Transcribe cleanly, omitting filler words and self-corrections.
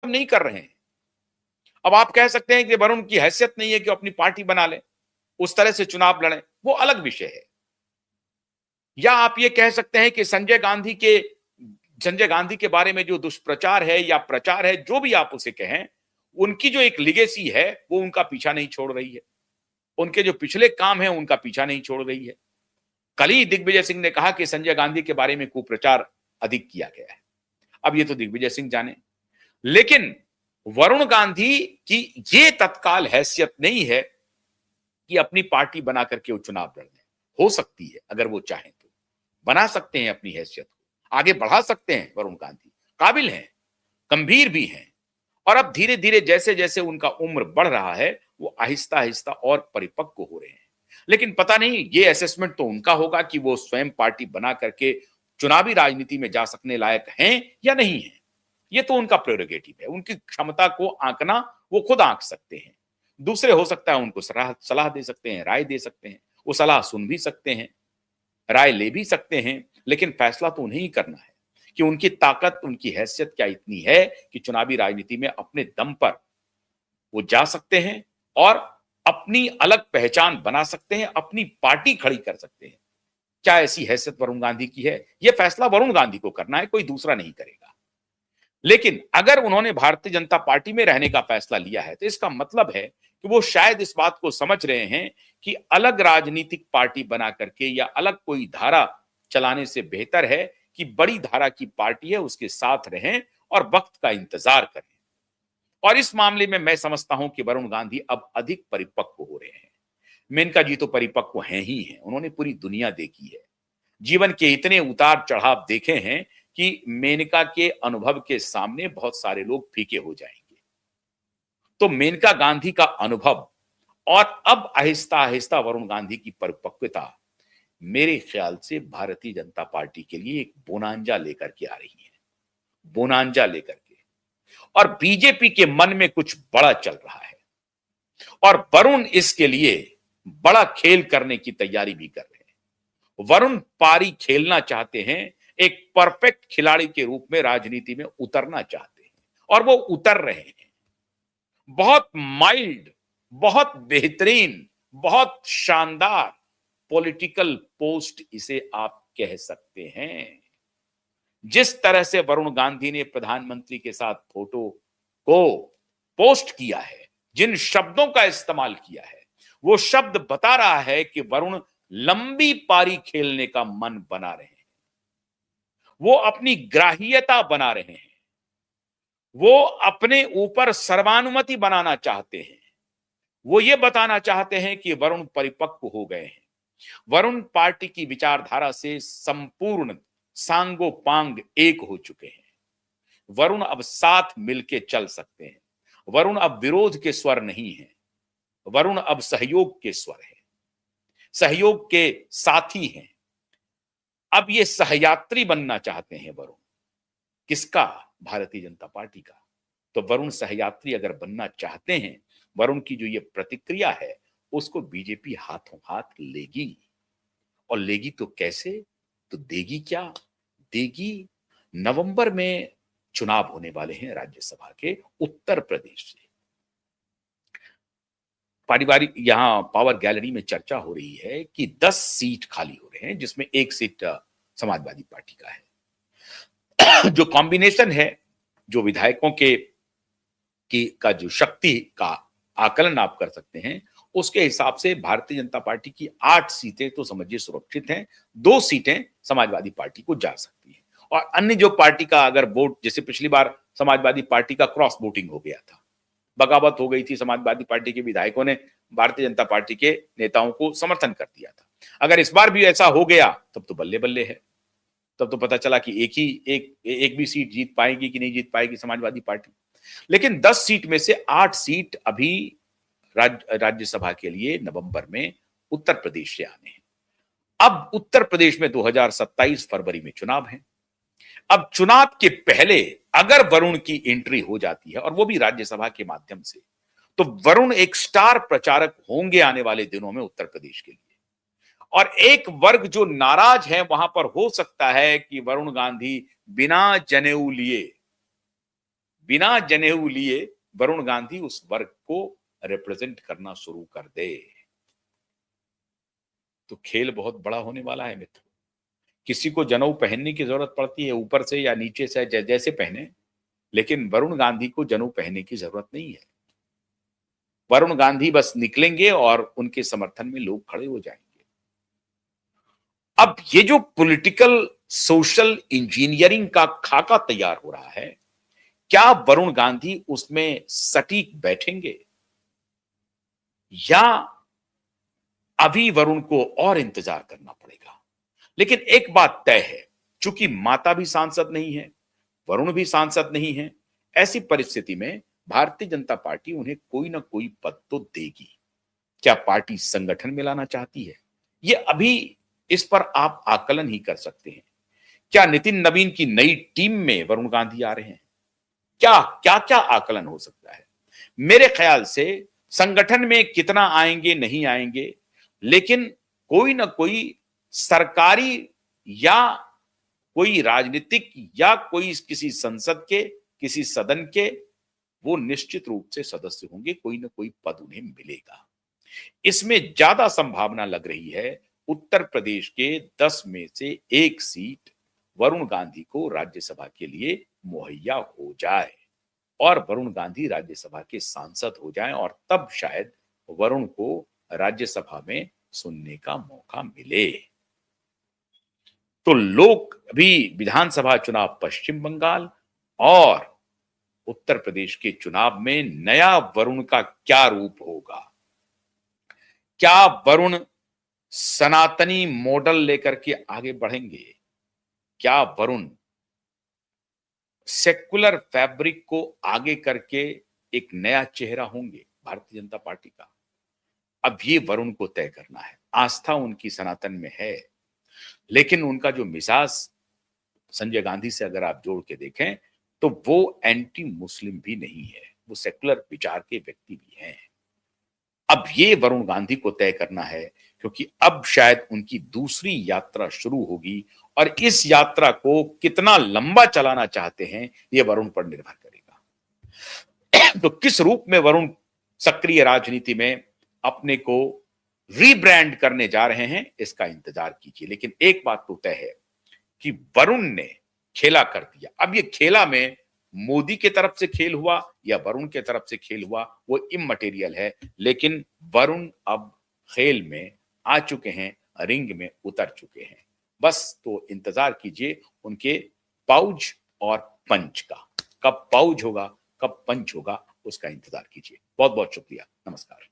नहीं कर रहे हैं। अब आप कह सकते हैं कि वरुण की हैसियत नहीं है कि अपनी पार्टी बना ले, उस तरह से चुनाव लड़े, वो अलग विषय है। या आप ये कह सकते हैं कि संजय गांधी के बारे में जो दुष्प्रचार है या प्रचार है, जो भी आप उसे कहें, उनकी जो एक लिगेसी है वो उनका पीछा नहीं छोड़ रही है। उनके जो पिछले काम हैं उनका पीछा नहीं छोड़ रही है। कल ही दिग्विजय सिंह ने कहा कि संजय गांधी के बारे में कुप्रचार अधिक किया गया है। अब ये तो दिग्विजय सिंह जाने, लेकिन वरुण गांधी की ये तत्काल हैसियत नहीं है कि अपनी पार्टी बना करके वो चुनाव लड़ लें। हो सकती है, अगर वो चाहें तो बना सकते हैं, अपनी हैसियत को आगे बढ़ा सकते हैं। वरुण गांधी काबिल हैं, गंभीर भी हैं, और अब धीरे धीरे जैसे जैसे उनका उम्र बढ़ रहा है वो आहिस्ता आहिस्ता और परिपक्व हो रहे हैं। लेकिन पता नहीं, ये असेसमेंट तो उनका होगा कि वो स्वयं पार्टी बना करके चुनावी राजनीति में जा सकने लायक हैं या नहीं है। ये तो उनका प्रेरोगेटिव है, उनकी क्षमता को आंकना वो खुद आंक सकते हैं। दूसरे हो सकता है उनको सलाह दे सकते हैं, राय दे सकते हैं, वो सलाह सुन भी सकते हैं, राय ले भी सकते हैं, लेकिन फैसला तो उन्हें ही करना है कि उनकी ताकत, उनकी हैसियत क्या इतनी है कि चुनावी राजनीति में अपने दम पर वो जा सकते हैं और अपनी अलग पहचान बना सकते हैं, अपनी पार्टी खड़ी कर सकते हैं। क्या ऐसी हैसियत वरुण गांधी की है? यह फैसला वरुण गांधी को करना है, कोई दूसरा नहीं करेगा। लेकिन अगर उन्होंने भारतीय जनता पार्टी में रहने का फैसला लिया है तो इसका मतलब है कि वो शायद इस बात को समझ रहे हैं कि अलग राजनीतिक पार्टी बना करके या अलग कोई धारा चलाने से बेहतर है कि बड़ी धारा की पार्टी है उसके साथ रहें और वक्त का इंतजार करें। और इस मामले में मैं समझता हूं कि वरुण गांधी अब अधिक परिपक्व हो रहे हैं। मेनका जी तो परिपक्व हैं ही हैं, उन्होंने पूरी दुनिया देखी है, जीवन के इतने उतार चढ़ाव देखे हैं कि मेनका के अनुभव के सामने बहुत सारे लोग फीके हो जाएंगे। तो मेनका गांधी का अनुभव और अब आहिस्ता आहिस्ता वरुण गांधी की परिपक्वता मेरे ख्याल से भारतीय जनता पार्टी के लिए एक बोनांजा लेकर के आ रही है, बोनांजा लेकर के। और बीजेपी के मन में कुछ बड़ा चल रहा है और वरुण इसके लिए बड़ा खेल करने की तैयारी भी कर रहे हैं। वरुण पारी खेलना चाहते हैं, एक परफेक्ट खिलाड़ी के रूप में राजनीति में उतरना चाहते हैं और वो उतर रहे हैं। बहुत माइल्ड, बहुत बेहतरीन, बहुत शानदार पॉलिटिकल पोस्ट इसे आप कह सकते हैं। जिस तरह से वरुण गांधी ने प्रधानमंत्री के साथ फोटो को पोस्ट किया है, जिन शब्दों का इस्तेमाल किया है, वो शब्द बता रहा है कि वरुण लंबी पारी खेलने का मन बना रहे हैं, वो अपनी ग्राह्यता बना रहे हैं, वो अपने ऊपर सर्वानुमति बनाना चाहते हैं। वो ये बताना चाहते हैं कि वरुण परिपक्व हो गए हैं, वरुण पार्टी की विचारधारा से संपूर्ण सांगो पांग एक हो चुके हैं। वरुण अब साथ मिलके चल सकते हैं। वरुण अब विरोध के स्वर नहीं है, वरुण अब सहयोग के स्वर है, सहयोग के साथी हैं। अब ये सहयात्री बनना चाहते हैं वरुण। किसका? भारतीय जनता पार्टी का। तो वरुण सहयात्री अगर बनना चाहते हैं, वरुण की जो ये प्रतिक्रिया है उसको बीजेपी हाथों हाथ लेगी। और लेगी तो कैसे? तो देगी क्या? देगी, नवंबर में चुनाव होने वाले हैं राज्यसभा के उत्तर प्रदेश से। पारिवारिक यहां पावर गैलरी में चर्चा हो रही है कि 10 सीट खाली हो रहे हैं, जिसमें 1 सीट समाजवादी पार्टी का है। जो कॉम्बिनेशन है, जो विधायकों का जो शक्ति का आकलन आप कर सकते हैं, उसके हिसाब से भारतीय जनता पार्टी की 8 सीटें तो समझिए सुरक्षित हैं, 2 सीटें समाजवादी पार्टी को जा सकती हैं। और अन्य जो पार्टी का अगर वोट, जैसे पिछली बार समाजवादी पार्टी का क्रॉस वोटिंग हो गया था, बगावत हो गई थी, समाजवादी पार्टी के विधायकों ने भारतीय जनता पार्टी के नेताओं को समर्थन कर दिया था। अगर इस बार भी ऐसा हो गया तब तो बल्ले बल्ले है, तब तो पता चला कि एक भी सीट जीत पाएगी कि नहीं जीत पाएगी समाजवादी पार्टी। लेकिन 10 सीट में से 8 सीट अभी राज्यसभा के लिए नवंबर में उत्तर प्रदेश से आने हैं। अब उत्तर प्रदेश में 2027 फरवरी में चुनाव है। अब चुनाव के पहले अगर वरुण की एंट्री हो जाती है और वो भी राज्यसभा के माध्यम से, तो वरुण एक स्टार प्रचारक होंगे आने वाले दिनों में उत्तर प्रदेश के लिए। और एक वर्ग जो नाराज है वहां पर हो सकता है कि वरुण गांधी बिना जनेऊ लिए बिना जनेऊ लिए वरुण गांधी उस वर्ग को रिप्रेजेंट करना शुरू कर दे, तो खेल बहुत बड़ा होने वाला है मित्र। किसी को जनेऊ पहनने की जरूरत पड़ती है, ऊपर से या नीचे से जैसे पहने, लेकिन वरुण गांधी को जनेऊ पहनने की जरूरत नहीं है। वरुण गांधी बस निकलेंगे और उनके समर्थन में लोग खड़े हो जाएंगे। अब ये जो पॉलिटिकल सोशल इंजीनियरिंग का खाका तैयार हो रहा है, क्या वरुण गांधी उसमें सटीक बैठेंगे या अभी वरुण को और इंतजार करना पड़ेगा? लेकिन एक बात तय है, चूंकि माता भी सांसद नहीं है, वरुण भी सांसद नहीं है, ऐसी परिस्थिति में भारतीय जनता पार्टी उन्हें कोई ना कोई पद तो देगी। क्या पार्टी संगठन में लाना चाहती है? ये अभी इस पर आप आकलन ही कर सकते हैं। क्या नितिन नवीन की नई टीम में वरुण गांधी आ रहे हैं? क्या क्या क्या आकलन हो सकता है? मेरे ख्याल से संगठन में कितना आएंगे नहीं आएंगे, लेकिन कोई ना कोई सरकारी या कोई राजनीतिक या कोई किसी संसद के, किसी सदन के, वो निश्चित रूप से सदस्य होंगे, कोई ना कोई पद उन्हें मिलेगा। इसमें ज्यादा संभावना लग रही है उत्तर प्रदेश के 10 में से 1 सीट वरुण गांधी को राज्यसभा के लिए मुहैया हो जाए और वरुण गांधी राज्यसभा के सांसद हो जाएं, और तब शायद वरुण को राज्यसभा में सुनने का मौका मिले। तो लोग अभी विधानसभा चुनाव पश्चिम बंगाल और उत्तर प्रदेश के चुनाव में नया वरुण का क्या रूप होगा? क्या वरुण सनातनी मॉडल लेकर के आगे बढ़ेंगे? क्या वरुण सेक्युलर फैब्रिक को आगे करके एक नया चेहरा होंगे भारतीय जनता पार्टी का? अब ये वरुण को तय करना है। आस्था उनकी सनातन में है, लेकिन उनका जो मिजाज संजय गांधी से अगर आप जोड़ के देखें तो वो एंटी मुस्लिम भी नहीं है, वो सेक्युलर विचार के व्यक्ति भी हैं। अब ये वरुण गांधी को तय करना है, क्योंकि अब शायद उनकी दूसरी यात्रा शुरू होगी और इस यात्रा को कितना लंबा चलाना चाहते हैं ये वरुण पर निर्भर करेगा। तो किस रूप में वरुण सक्रिय राजनीति में अपने को रीब्रांड करने जा रहे हैं, इसका इंतजार कीजिए। लेकिन एक बात तो तय है कि वरुण ने खेला कर दिया। अब ये खेला में मोदी के तरफ से खेल हुआ या वरुण के तरफ से खेल हुआ वो इममटेरियल है, लेकिन वरुण अब खेल में आ चुके हैं, रिंग में उतर चुके हैं। बस तो इंतजार कीजिए उनके पाउच और पंच का। कब पाउच होगा, कब पंच होगा, उसका इंतजार कीजिए। बहुत बहुत शुक्रिया। नमस्कार।